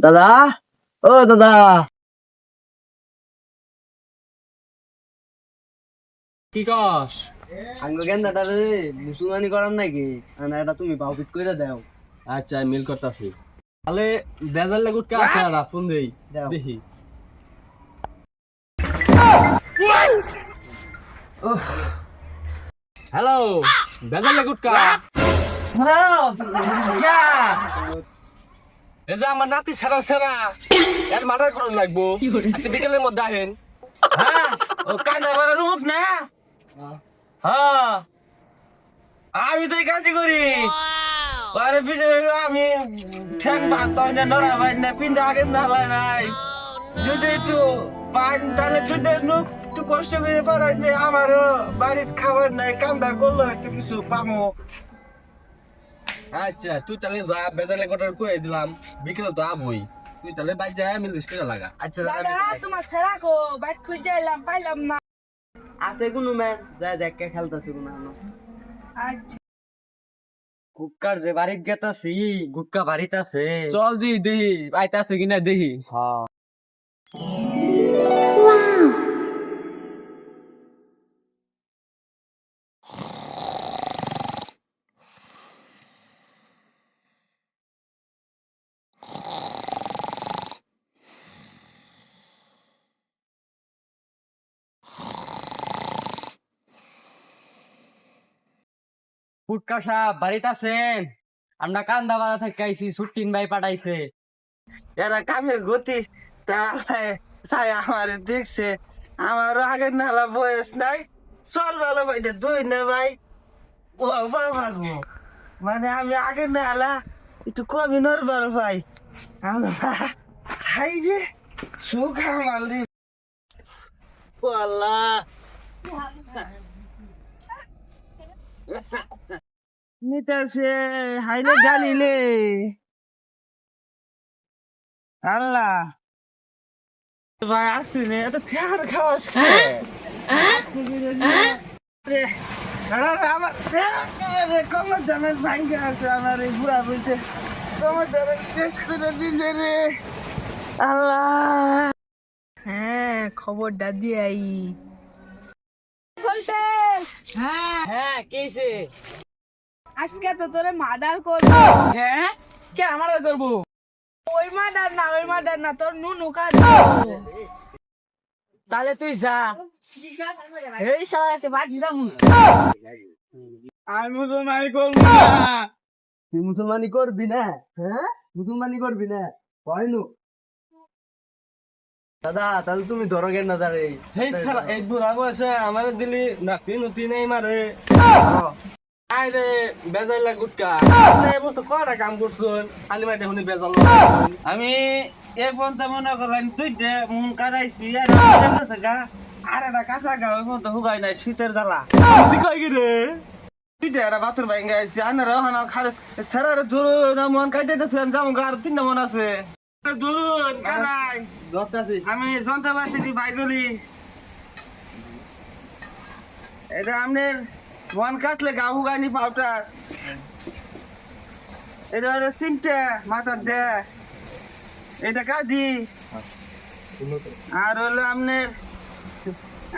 দাদা, ও দাদা, কি কস? আঙ্গ কেন দাদা রে মুসলমানি করার নাকি? না এটা তুমি বাউপিট করে দাও। আচ্ছা মিল করতাছি। তাহলে বেজার লাগুট কা আছে না ফোন দেই দাও। দেখি। হ্যালো, বেজার লাগুট কা? এই যে আমার নাতি সেরা সেরা এর মার্ডার করুন লাগবো। আচ্ছা বিকেলের মধ্যে আহেন। হ্যাঁ, ও কান্দা মারার মুখ না? হ্যাঁ, আমি তো এই কাজই করি। পরে আমি ঠ্যাং ভাত হয় না, নড়া হয় না, পিন্দা আগে না হয় নাই। যদি একটু পান তাহলে যদি একটু কষ্ট করে পারাই যে আমারও বাড়ির খাবার নাই, কামটা করলে হয়তো কিছু পামো। আচ্ছা তুই তাহলে যা, বেদালে কটার কয়ে দিলাম, বিকেলে তো আবই। তুই তাহলে বাইক যায় মিলিস করে লাগা। আচ্ছা দাদা তোমার সেরা কো বাইক খুঁজে এলাম পাইলাম না। আছে কোনো ম্যাচ যায় দেখে খেলতেছে কোনো আচ্ছা কুক্কার যে বাড়িত গেতাছি গুক্কা বাড়িত আছে। চল জি দেখি বাইতে আছে কিনা দেখি। হ্যাঁ ফুটকা সাহেব বাড়িতে আছেন? আমরা কান্দা বাড়া থেকে আইছি, সুটিন ভাই পাঠাইছে। এরা কামের গতি তাহলে চাই আমার দেখছে আমারও আগের নালা বয়স নাই, চল ভালো ভাই দুই না ভাই ও ভাগবো, মানে আমি আগের নালা একটু কমই নড়বার ভাই। আল্লাহ খাই রে সুখ আমার রে। ও আল্লাহ নিতেছে হাইলে গালিলে আল্লাহ ভাই আসিনি এত থিয়ার খাওয়াস কমর দামের ভাঙ্গে আছে আমার এই বুড়া বসে কমর দামে শেষ করে দিলে রে আল্লাহ। হ্যাঁ খবরটা দিয়ে আই। হ্যাঁ কেছে? আজকে তো তোরে মার্ডার করবো। হ্যাঁ কে আমার করবো? ওই মার্ডার না তোর নুনু কাজ। তাহলে তুই যা। এই শালা আছে বাদ দিলাম। আমি মুসলমানি করবো না। তুই মুসলমানি করবি না? হ্যাঁ মুসলমানি করবি না? কইনু দাদা তাহলে তুমি ধরো কেন না দাঁড়ে? এই সারা এই বুড়া বয়সে আমার দিলি নাতি নুতি নেই মারে। আরে বেজাইলা গুটকা এবছর কয়টা কাম করছুন খালি মাঠে শুনি বেজাল। আমি এক পর্যন্ত মনে করেন তুই যে মন কাটাইছি আর একটা কাঁচা গা ওই পর্যন্ত হুগাই নাই শীতের জ্বালা। তুই কই গিরে তুই যে একটা বাথরুম ভাই গাইছি আনার ওখানে খারে সারারে ধরুন মন কাটাইতে থুন যাবো আর 3টা মন আছে ধরুন কারাই আমি যন্ত্রপাতি দি ভাই গলি এটা আপনার মন কাটলে গা হুগানি পাউডার এটা হলো সিমটে মাথার দে এটা কাটি আর হলো আপনার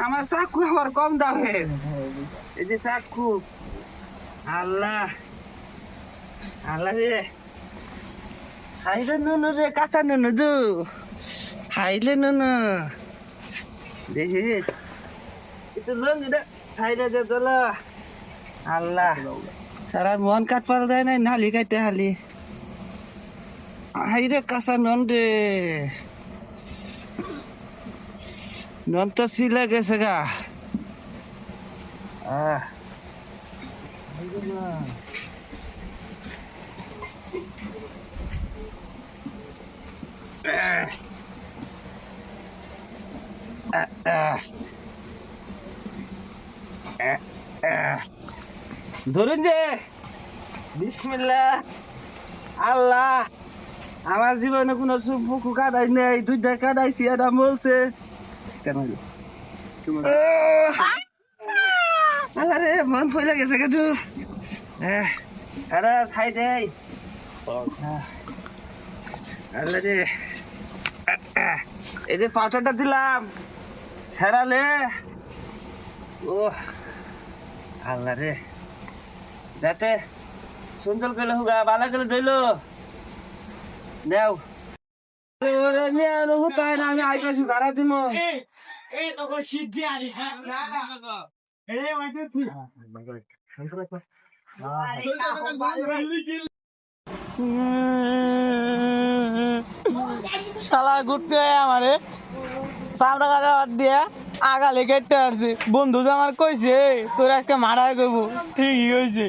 আমার চাকু আবার কম দামের এই যে চাকু আল্লাহ আল্লাহ রে খাইলে নুনু রে কাঁচা নুনু দু খাইলে নুনু দেখি একটু লঙ্গি দে খাইলে দে তোলা আল্লাহ সারা মন কাট পারা যায় না নালি কাটতে হালি হাইরে কাঁচা নন রে নন তো সিলে গেছে গা ধরুন যে বিসমিল্লাহ আল্লাহ আমার জীবনে কোনো পুকু কাটাই নেই দুইটা কাটাইছি এটা বলছে কেন আল্লাহ রে মন ফইলে গেছে কিন্তু আরে সাইডে আল্লাহ রে, এই যে পাউডারটা দিলাম ছেড়ালে, ও আল্লাহ রে, যাতে সুন্দর করে হুগা ভালো করে ধইল নেও। ওরে নিয়ে হুতায় না, আমি আইকাছি ধরা দিব। এই তো সিদ্ধি আনি শালা গুটকে আমারে চামড়া কাটা বাদ দিয়ে আগালে কেটে আসছে। বন্ধু যে আমার কইছে তোর আজকে মারাই করবো, ঠিকই হয়েছে।